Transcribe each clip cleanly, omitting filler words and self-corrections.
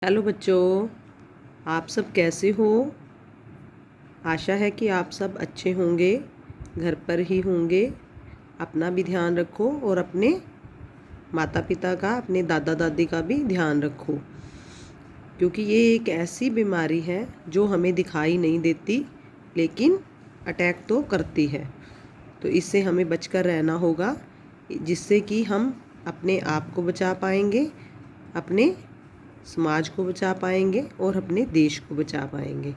Hello बच्चों, आप सब कैसे हो। आशा है कि आप सब अच्छे होंगे, घर पर ही होंगे। अपना भी ध्यान रखो और अपने माता पिता का, अपने दादा दादी का भी ध्यान रखो, क्योंकि ये एक ऐसी बीमारी है जो हमें दिखाई नहीं देती लेकिन अटैक तो करती है। तो इससे हमें बचकर रहना होगा, जिससे कि हम अपने आप को बचा पाएंगे, अपने समाज को बचा पाएंगे और अपने देश को बचा पाएंगे।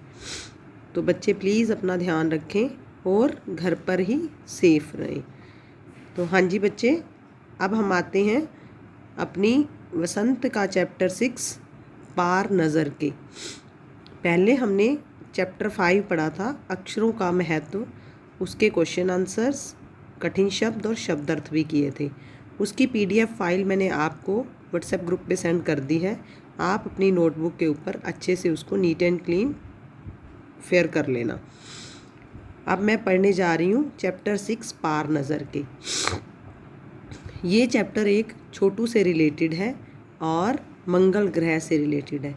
तो बच्चे प्लीज़ अपना ध्यान रखें और घर पर ही सेफ रहें। तो हाँ जी बच्चे, अब हम आते हैं अपनी वसंत का चैप्टर 6 पार नज़र के। पहले हमने चैप्टर 5 पढ़ा था, अक्षरों का महत्व। उसके क्वेश्चन आंसर्स, कठिन शब्द और शब्दार्थ भी किए थे। उसकी PDF फाइल मैंने आपको व्हाट्सएप ग्रुप पे सेंड कर दी है। आप अपनी नोटबुक के ऊपर अच्छे से उसको नीट एंड क्लीन फेयर कर लेना। अब मैं पढ़ने जा रही हूँ चैप्टर 6 पार नज़र के। ये चैप्टर एक छोटू से रिलेटेड है और मंगल ग्रह से रिलेटेड है।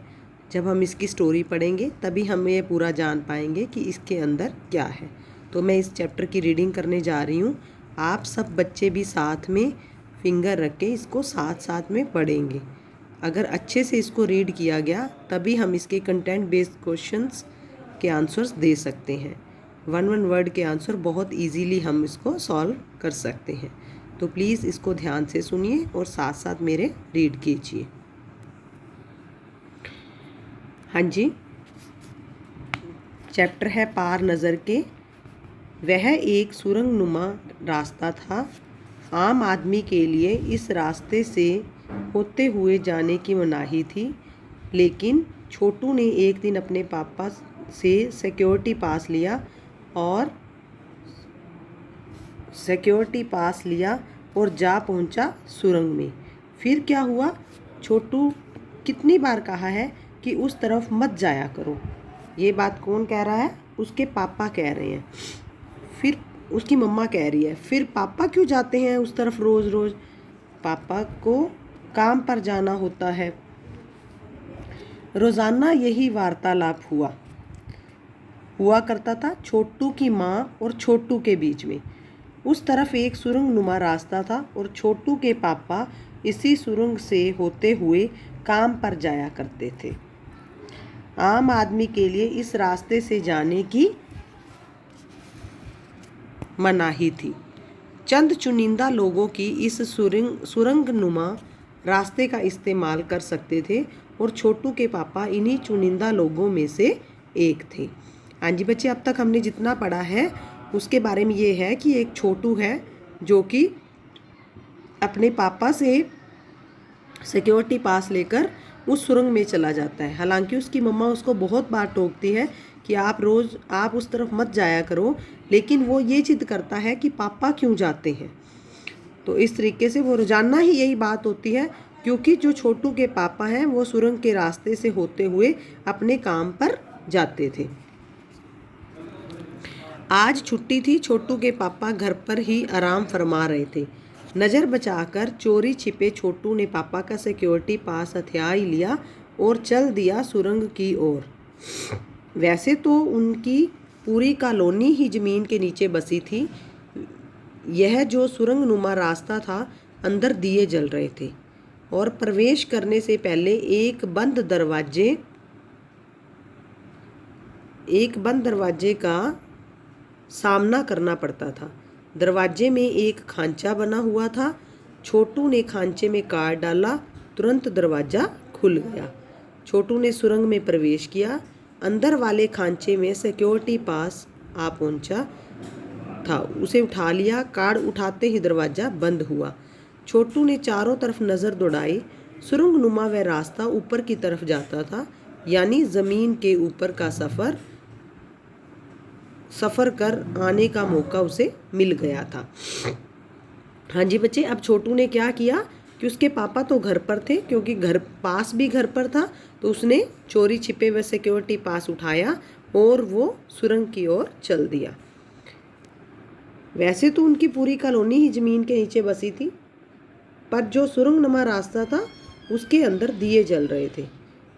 जब हम इसकी स्टोरी पढ़ेंगे तभी हम ये पूरा जान पाएंगे कि इसके अंदर क्या है। तो मैं इस चैप्टर की रीडिंग करने जा रही हूँ। आप सब बच्चे भी साथ में फिंगर रख के इसको साथ साथ में पढ़ेंगे। अगर अच्छे से इसको रीड किया गया तभी हम इसके कंटेंट बेस्ड क्वेश्चंस के आंसर्स दे सकते हैं। वन वर्ड के आंसर बहुत इजीली हम इसको सॉल्व कर सकते हैं। तो प्लीज़ इसको ध्यान से सुनिए और साथ साथ मेरे रीड कीजिए। हाँ जी, चैप्टर है पार नज़र के। वह एक सुरंगनुमा रास्ता था। आम आदमी के लिए इस रास्ते से होते हुए जाने की मनाही थी, लेकिन छोटू ने एक दिन अपने पापा से सिक्योरिटी पास लिया और जा पहुंचा सुरंग में। फिर क्या हुआ? छोटू कितनी बार कहा है कि उस तरफ मत जाया करो। ये बात कौन कह रहा है? उसके पापा कह रहे हैं। फिर उसकी मम्मा कह रही है, फिर पापा क्यों जाते हैं उस तरफ रोज़ रोज़? पापा को काम पर जाना होता है। रोज़ाना यही वार्तालाप हुआ करता था छोटू की माँ और छोटू के बीच में। उस तरफ एक सुरंग नुमा रास्ता था और छोटू के पापा इसी सुरंग से होते हुए काम पर जाया करते थे। आम आदमी के लिए इस रास्ते से जाने की मनाही थी। चंद चुनिंदा लोगों की इस सुरंग नुमा रास्ते का इस्तेमाल कर सकते थे और छोटू के पापा इन्हीं चुनिंदा लोगों में से एक थे। हाँ जी बच्चे, अब तक हमने जितना पढ़ा है उसके बारे में ये है कि एक छोटू है जो कि अपने पापा से सिक्योरिटी पास लेकर उस सुरंग में चला जाता है। हालांकि उसकी मम्मा उसको बहुत बार टोकती है कि आप उस तरफ मत जाया करो, लेकिन वो ये जिद करता है कि पापा क्यों जाते हैं। तो इस तरीके से वो रोजाना ही यही बात होती है, क्योंकि जो छोटू के पापा हैं वो सुरंग के रास्ते से होते हुए अपने काम पर जाते थे। आज छुट्टी थी। छोटू के पापा घर पर ही आराम फरमा रहे थे। नज़र बचाकर चोरी छिपे छोटू ने पापा का सिक्योरिटी पास हथिया ही लिया और चल दिया सुरंग की ओर। वैसे तो उनकी पूरी कॉलोनी ही ज़मीन के नीचे बसी थी। यह जो सुरंग नुमा रास्ता था, अंदर दिए जल रहे थे और प्रवेश करने से पहले एक बंद दरवाजे का सामना करना पड़ता था। दरवाजे में एक खांचा बना हुआ था। छोटू ने खांचे में कार्ड डाला, तुरंत दरवाज़ा खुल गया। छोटू ने सुरंग में प्रवेश किया। अंदर वाले खांचे में सिक्योरिटी पास आ पहुंचा था। उसे उठा लिया। कार्ड उठाते ही दरवाज़ा बंद हुआ। छोटू ने चारों तरफ नज़र दौड़ाई। सुरंग नुमा वह रास्ता ऊपर की तरफ जाता था, यानी ज़मीन के ऊपर का सफ़र कर आने का मौका उसे मिल गया था। हाँ जी बच्चे, अब छोटू ने क्या किया कि उसके पापा तो घर पर थे, क्योंकि घर पर था, तो उसने चोरी छिपे हुए सिक्योरिटी पास उठाया और वो सुरंग की ओर चल दिया। वैसे तो उनकी पूरी कॉलोनी ही ज़मीन के नीचे बसी थी, पर जो सुरंगनुमा रास्ता था उसके अंदर दिए जल रहे थे।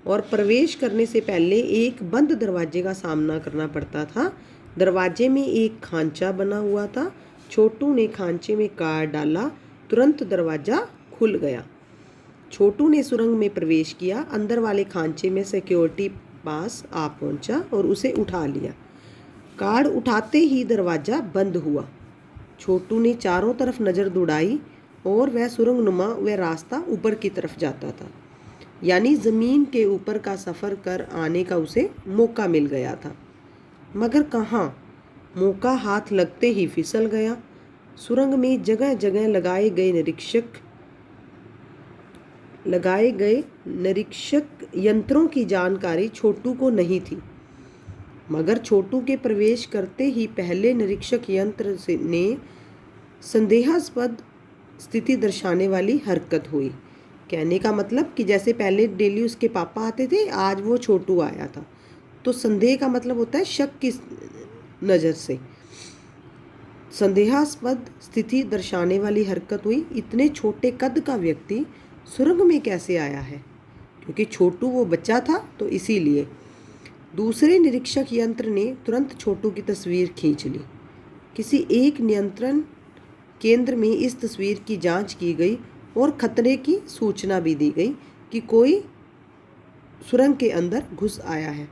और प्रवेश करने से पहले एक बंद दरवाजे का सामना करना पड़ता था। दरवाजे में एक खांचा बना हुआ था। छोटू ने खांचे में कार्ड डाला, तुरंत दरवाज़ा खुल गया। छोटू ने सुरंग में प्रवेश किया। अंदर वाले खांचे में सिक्योरिटी पास आ पहुंचा और उसे उठा लिया। कार्ड उठाते ही दरवाज़ा बंद हुआ। छोटू ने चारों तरफ नज़र दौड़ाई और वह सुरंगनुमा वह रास्ता ऊपर की तरफ जाता था, यानी ज़मीन के ऊपर का सफ़र कर आने का उसे मौका मिल गया था। मगर कहाँ, मौका हाथ लगते ही फिसल गया। सुरंग में जगह जगह लगाए गए निरीक्षक यंत्रों की जानकारी छोटू को नहीं थी। मगर छोटू के प्रवेश करते ही पहले निरीक्षक यंत्र ने संदेहास्पद स्थिति दर्शाने वाली हरकत हुई। कहने का मतलब कि जैसे पहले डेली उसके पापा आते थे, आज वो छोटू आया था, तो संदेह का मतलब होता है शक की नज़र से। संदेहास्पद स्थिति दर्शाने वाली हरकत हुई। इतने छोटे कद का व्यक्ति सुरंग में कैसे आया है? क्योंकि छोटू वो बच्चा था, तो इसीलिए। दूसरे निरीक्षक यंत्र ने तुरंत छोटू की तस्वीर खींच ली। किसी एक नियंत्रण केंद्र में इस तस्वीर की जांच की गई और खतरे की सूचना भी दी गई कि कोई सुरंग के अंदर घुस आया है।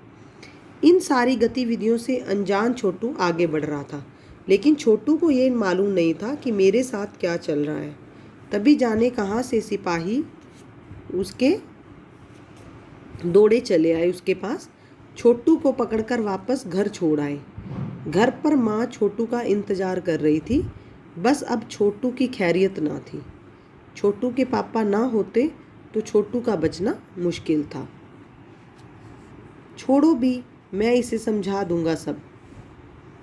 इन सारी गतिविधियों से अनजान छोटू आगे बढ़ रहा था, लेकिन छोटू को ये मालूम नहीं था कि मेरे साथ क्या चल रहा है। तभी जाने कहाँ से सिपाही उसके दौड़े चले आए उसके पास, छोटू को पकड़कर वापस घर छोड़ आए। घर पर माँ छोटू का इंतज़ार कर रही थी। बस अब छोटू की खैरियत ना थी। छोटू के पापा ना होते तो छोटू का बचना मुश्किल था। छोड़ो भी, मैं इसे समझा दूंगा सब,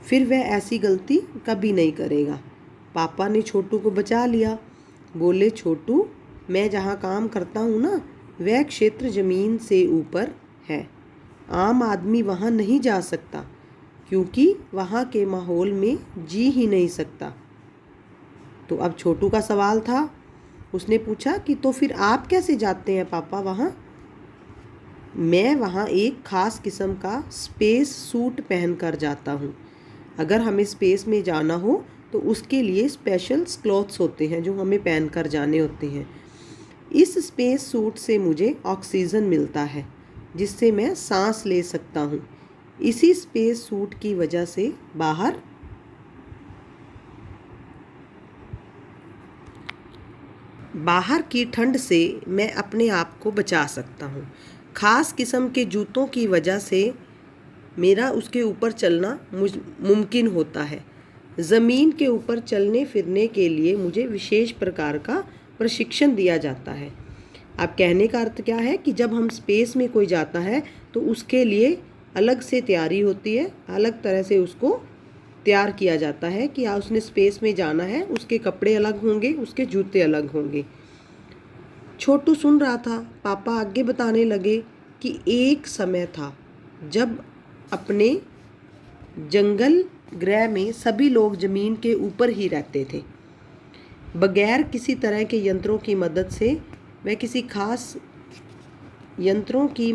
फिर वह ऐसी गलती कभी नहीं करेगा। पापा ने छोटू को बचा लिया। बोले, छोटू, मैं जहाँ काम करता हूँ ना, वह क्षेत्र ज़मीन से ऊपर है। आम आदमी वहाँ नहीं जा सकता, क्योंकि वहाँ के माहौल में जी ही नहीं सकता। तो अब छोटू का सवाल था। उसने पूछा कि तो फिर आप कैसे जाते हैं पापा वहाँ? मैं वहाँ एक ख़ास किस्म का स्पेस सूट पहन कर जाता हूँ। अगर हमें स्पेस में जाना हो तो उसके लिए स्पेशल क्लॉथ्स होते हैं जो हमें पहन कर जाने होते हैं। इस स्पेस सूट से मुझे ऑक्सीजन मिलता है, जिससे मैं सांस ले सकता हूँ। इसी स्पेस सूट की वजह से बाहर की ठंड से मैं अपने आप को बचा सकता हूँ। ख़ास किस्म के जूतों की वजह से मेरा उसके ऊपर चलना मुमकिन होता है। ज़मीन के ऊपर चलने फिरने के लिए मुझे विशेष प्रकार का प्रशिक्षण दिया जाता है। अब कहने का अर्थ क्या है कि जब हम स्पेस में कोई जाता है तो उसके लिए अलग से तैयारी होती है, अलग तरह से उसको तैयार किया जाता है कि उसने स्पेस में जाना है, उसके कपड़े अलग होंगे, उसके जूते अलग होंगे। छोटू सुन रहा था। पापा आगे बताने लगे कि एक समय था जब अपने जंगल ग्रह में सभी लोग ज़मीन के ऊपर ही रहते थे। बगैर किसी तरह के यंत्रों की मदद से, वह किसी खास यंत्रों की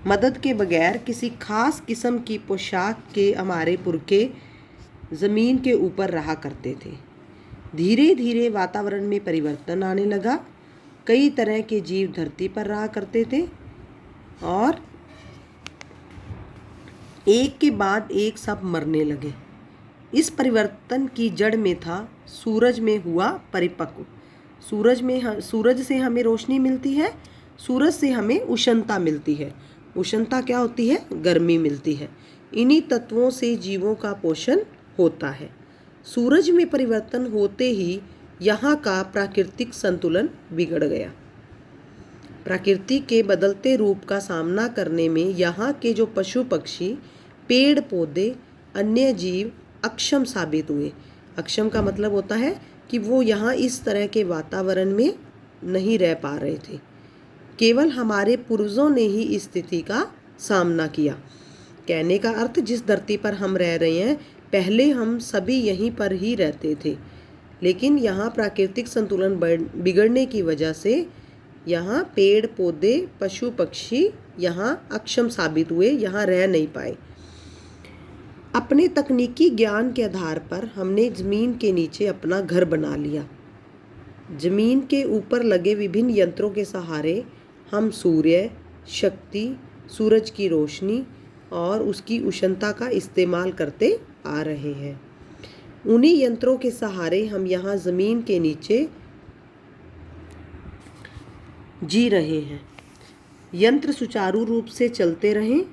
मदद के बगैर किसी खास किस्म की पोशाक के हमारे पुरखे ज़मीन के ऊपर रहा करते थे। धीरे धीरे वातावरण में परिवर्तन आने लगा। कई तरह के जीव धरती पर रहा करते थे और एक के बाद एक सब मरने लगे। इस परिवर्तन की जड़ में था सूरज में हुआ परिपक्व। सूरज से हमें रोशनी मिलती है, सूरज से हमें उष्णता मिलती है। उष्णता क्या होती है? गर्मी मिलती है। इन्हीं तत्वों से जीवों का पोषण होता है। सूरज में परिवर्तन होते ही यहाँ का प्राकृतिक संतुलन बिगड़ गया। प्रकृति के बदलते रूप का सामना करने में यहाँ के जो पशु पक्षी, पेड़ पौधे, अन्य जीव अक्षम साबित हुए। अक्षम का मतलब होता है कि वो यहाँ इस तरह के वातावरण में नहीं रह पा रहे थे। केवल हमारे पूर्वजों ने ही इस स्थिति का सामना किया। कहने का अर्थ, जिस धरती पर हम रह रहे हैं, पहले हम सभी यहीं पर ही रहते थे, लेकिन यहाँ प्राकृतिक संतुलन बिगड़ने की वजह से यहाँ पेड़ पौधे पशु पक्षी यहाँ अक्षम साबित हुए, यहाँ रह नहीं पाए। अपने तकनीकी ज्ञान के आधार पर हमने ज़मीन के नीचे अपना घर बना लिया। ज़मीन के ऊपर लगे विभिन्न यंत्रों के सहारे हम सूर्य शक्ति, सूरज की रोशनी और उसकी उष्णता का इस्तेमाल करते आ रहे हैं। उन्हीं यंत्रों के सहारे हम यहाँ ज़मीन के नीचे जी रहे हैं। यंत्र सुचारू रूप से चलते रहें,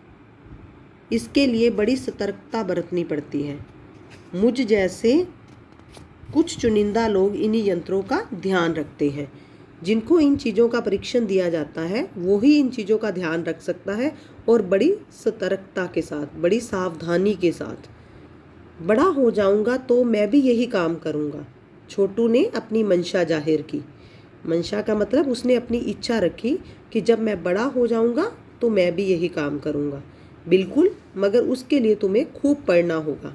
इसके लिए बड़ी सतर्कता बरतनी पड़ती है। मुझ जैसे कुछ चुनिंदा लोग इन्हीं यंत्रों का ध्यान रखते हैं। जिनको इन चीज़ों का परीक्षण दिया जाता है वो ही इन चीज़ों का ध्यान रख सकता है और बड़ी सतर्कता के साथ, बड़ी सावधानी के साथ। बड़ा हो जाऊंगा तो मैं भी यही काम करूंगा, छोटू ने अपनी मंशा जाहिर की। मंशा का मतलब उसने अपनी इच्छा रखी कि जब मैं बड़ा हो जाऊंगा तो मैं भी यही काम करूंगा। बिल्कुल, मगर उसके लिए तुम्हें खूब पढ़ना होगा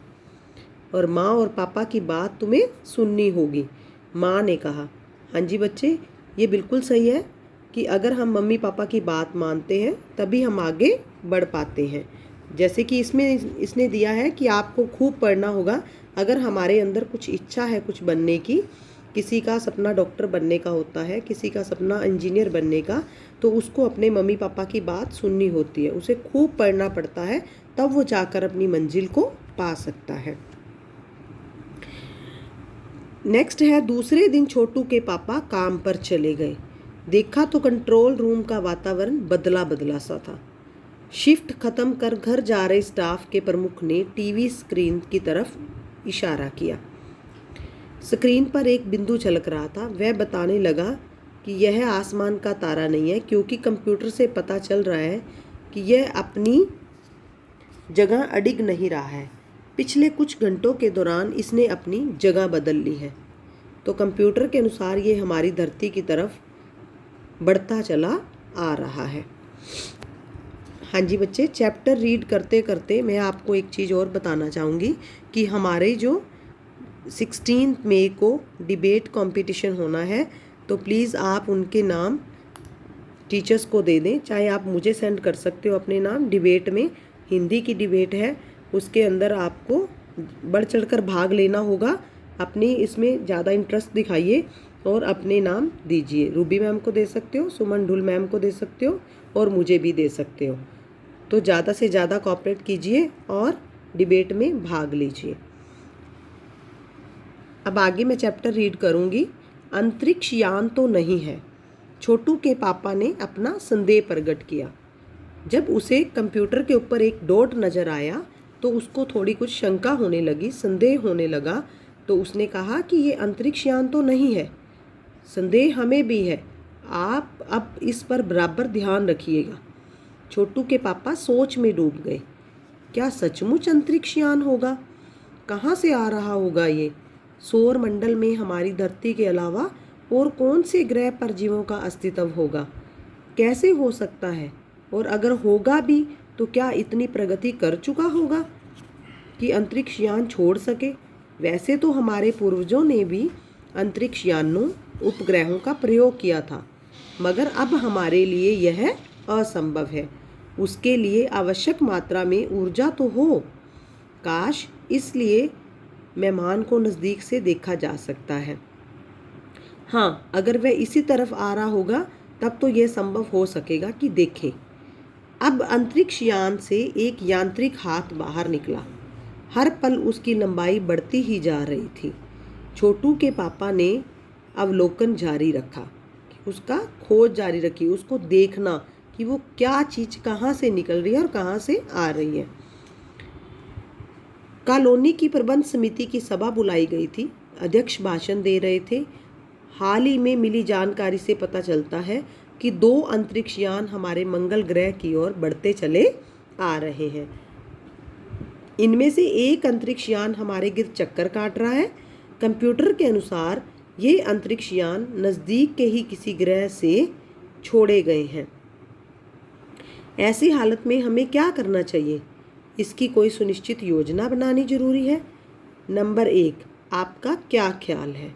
और माँ और पापा की बात तुम्हें सुननी होगी। माँ ने कहा, हाँ जी बच्चे, ये बिल्कुल सही है कि अगर हम मम्मी पापा की बात मानते हैं तभी हम आगे बढ़ पाते हैं। जैसे कि इसने दिया है कि आपको खूब पढ़ना होगा। अगर हमारे अंदर कुछ इच्छा है कुछ बनने की, किसी का सपना डॉक्टर बनने का होता है, किसी का सपना इंजीनियर बनने का, तो उसको अपने मम्मी पापा की बात सुननी होती है, उसे खूब पढ़ना पड़ता है, तब वो जाकर अपनी मंजिल को पा सकता है। नेक्स्ट है, दूसरे दिन छोटू के पापा काम पर चले गए। देखा तो कंट्रोल रूम का वातावरण बदला बदला सा था। शिफ्ट खत्म कर घर जा रहे स्टाफ के प्रमुख ने टीवी स्क्रीन की तरफ इशारा किया। स्क्रीन पर एक बिंदु झलक रहा था। वह बताने लगा कि यह आसमान का तारा नहीं है, क्योंकि कंप्यूटर से पता चल रहा है कि यह अपनी जगह अडिग नहीं रहा है। पिछले कुछ घंटों के दौरान इसने अपनी जगह बदल ली है। तो कंप्यूटर के अनुसार ये हमारी धरती की तरफ बढ़ता चला आ रहा है। हाँ जी बच्चे, चैप्टर रीड करते करते मैं आपको एक चीज़ और बताना चाहूँगी कि हमारे जो 16 मई को डिबेट कंपटीशन होना है, तो प्लीज़ आप उनके नाम टीचर्स को दे दें। चाहे आप मुझे सेंड कर सकते हो अपने नाम। डिबेट में हिंदी की डिबेट है, उसके अंदर आपको बढ़ चढ़कर भाग लेना होगा। अपनी इसमें ज़्यादा इंटरेस्ट दिखाइए और अपने नाम दीजिए। रूबी मैम को दे सकते हो, सुमन ढुल मैम को दे सकते हो और मुझे भी दे सकते हो। तो ज़्यादा से ज़्यादा कोऑपरेट कीजिए और डिबेट में भाग लीजिए। अब आगे मैं चैप्टर रीड करूँगी। अंतरिक्ष यान तो नहीं है, छोटू के पापा ने अपना संदेह प्रकट किया। जब उसे कंप्यूटर के ऊपर एक डॉट नज़र आया तो उसको थोड़ी कुछ शंका होने लगी, संदेह होने लगा। तो उसने कहा कि ये अंतरिक्ष यान तो नहीं है, संदेह हमें भी है, आप अब इस पर बराबर ध्यान रखिएगा। छोटू के पापा सोच में डूब गए। क्या सचमुच अंतरिक्ष यान होगा? कहाँ से आ रहा होगा ये? सौर मंडल में हमारी धरती के अलावा और कौन से ग्रह पर जीवों का अस्तित्व होगा? कैसे हो सकता है? और अगर होगा भी तो क्या इतनी प्रगति कर चुका होगा कि अंतरिक्ष यान छोड़ सके? वैसे तो हमारे पूर्वजों ने भी अंतरिक्ष यानों उपग्रहों का प्रयोग किया था, मगर अब हमारे लिए यह असंभव है। उसके लिए आवश्यक मात्रा में ऊर्जा तो हो। काश इसलिए मेहमान को नज़दीक से देखा जा सकता है। हाँ, अगर वह इसी तरफ आ रहा होगा तब तो यह संभव हो सकेगा कि देखें। अब अंतरिक्ष यान से एक यांत्रिक हाथ बाहर निकला। हर पल उसकी लंबाई बढ़ती ही जा रही थी। छोटू के पापा ने अवलोकन जारी रखा, उसका खोज जारी रखी, उसको देखना कि वो क्या चीज़ कहाँ से निकल रही है और कहाँ से आ रही है। कॉलोनी की प्रबंध समिति की सभा बुलाई गई थी। अध्यक्ष भाषण दे रहे थे। हाल ही में मिली जानकारी से पता चलता है कि 2 अंतरिक्ष यान हमारे मंगल ग्रह की ओर बढ़ते चले आ रहे हैं। इनमें से एक अंतरिक्ष यान हमारे गिर्द चक्कर काट रहा है। कंप्यूटर के अनुसार ये अंतरिक्ष यान नज़दीक के ही किसी ग्रह से छोड़े गए हैं। ऐसी हालत में हमें क्या करना चाहिए? इसकी कोई सुनिश्चित योजना बनानी जरूरी है। नंबर 1, आपका क्या ख्याल है?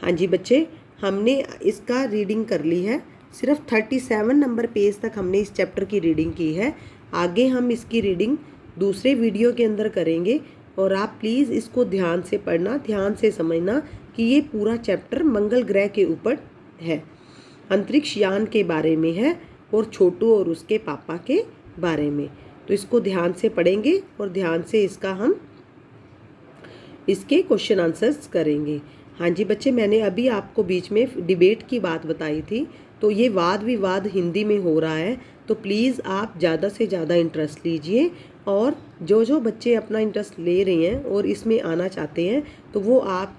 हाँ जी बच्चे, हमने इसका रीडिंग कर ली है। सिर्फ 37 नंबर पेज तक हमने इस चैप्टर की रीडिंग की है। आगे हम इसकी रीडिंग दूसरे वीडियो के अंदर करेंगे और आप प्लीज़ इसको ध्यान से पढ़ना, ध्यान से समझना कि ये पूरा चैप्टर मंगल ग्रह के ऊपर है, अंतरिक्ष यान के बारे में है और छोटू और उसके पापा के बारे में। तो इसको ध्यान से पढ़ेंगे और ध्यान से इसके क्वेश्चन आंसर्स करेंगे। हाँ जी बच्चे, मैंने अभी आपको बीच में डिबेट की बात बताई थी, तो ये वाद विवाद हिंदी में हो रहा है, तो प्लीज़ आप ज़्यादा से ज़्यादा इंटरेस्ट लीजिए और जो बच्चे अपना इंटरेस्ट ले रहे हैं और इसमें आना चाहते हैं तो वो आप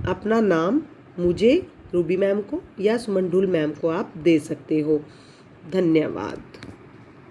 अपना नाम मुझे, रूबी मैम को या सुमन ढुल मैम को आप दे सकते हो। धन्यवाद।